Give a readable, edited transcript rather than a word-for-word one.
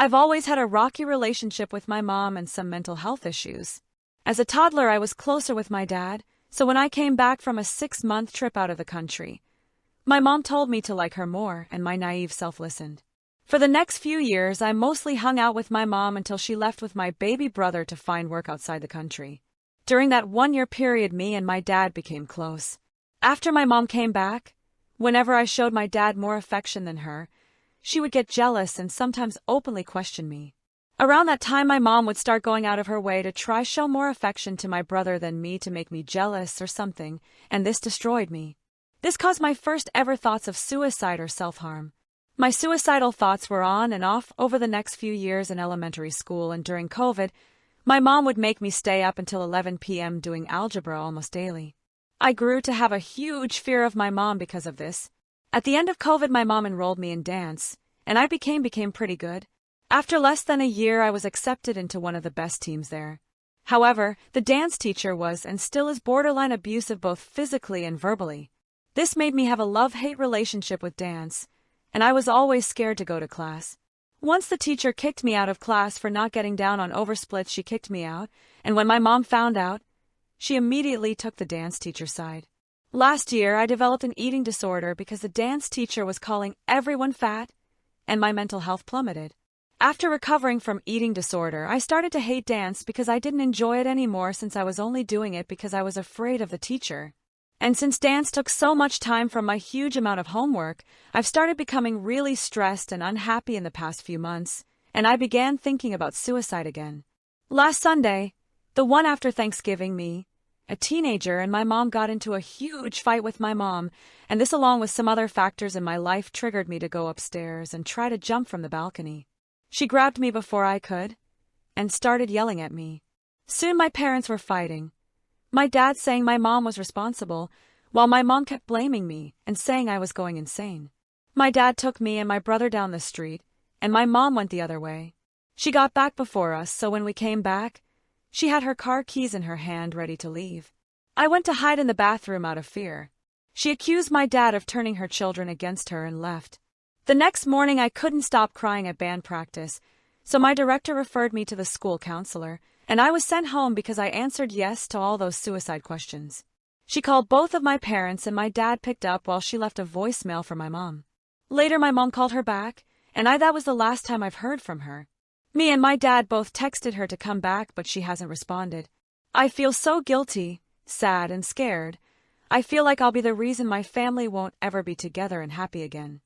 I've always had a rocky relationship with my mom and some mental health issues. As a toddler, I was closer with my dad, so when I came back from a 6-month trip out of the country, my mom told me to like her more, and my naive self listened. For the next few years, I mostly hung out with my mom until she left with my baby brother to find work outside the country. During that 1-year period, me and my dad became close. After my mom came back, whenever I showed my dad more affection than her, she would get jealous and sometimes openly question me. Around that time, my mom would start going out of her way to try show more affection to my brother than me to make me jealous or something, and this destroyed me. This caused my first ever thoughts of suicide or self-harm. My suicidal thoughts were on and off over the next few years in elementary school, and during COVID, my mom would make me stay up until 11 p.m. doing algebra almost daily. I grew to have a huge fear of my mom because of this. At the end of COVID, my mom enrolled me in dance, and I became pretty good. After less than a year, I was accepted into one of the best teams there. However, the dance teacher was and still is borderline abusive both physically and verbally. This made me have a love-hate relationship with dance, and I was always scared to go to class. Once the teacher kicked me out of class for not getting down on oversplits. She kicked me out, and when my mom found out, she immediately took the dance teacher's side. Last year, I developed an eating disorder because the dance teacher was calling everyone fat, and my mental health plummeted. After recovering from eating disorder, I started to hate dance because I didn't enjoy it anymore, since I was only doing it because I was afraid of the teacher. And since dance took so much time from my huge amount of homework, I've started becoming really stressed and unhappy in the past few months, and I began thinking about suicide again. Last Sunday, the one after Thanksgiving, me, a teenager, and my mom got into a huge fight with my mom, and this, along with some other factors in my life, triggered me to go upstairs and try to jump from the balcony. She grabbed me before I could and started yelling at me. Soon my parents were fighting. My dad saying my mom was responsible, while my mom kept blaming me and saying I was going insane. My dad took me and my brother down the street, and my mom went the other way. She got back before us, so when we came back, she had her car keys in her hand ready to leave. I went to hide in the bathroom out of fear. She accused my dad of turning her children against her and left. The next morning, I couldn't stop crying at band practice, so my director referred me to the school counselor, and I was sent home because I answered yes to all those suicide questions. She called both of my parents, and my dad picked up while she left a voicemail for my mom. Later, my mom called her back, and that was the last time I've heard from her. Me and my dad both texted her to come back, but she hasn't responded. I feel so guilty, sad, and scared. I feel like I'll be the reason my family won't ever be together and happy again.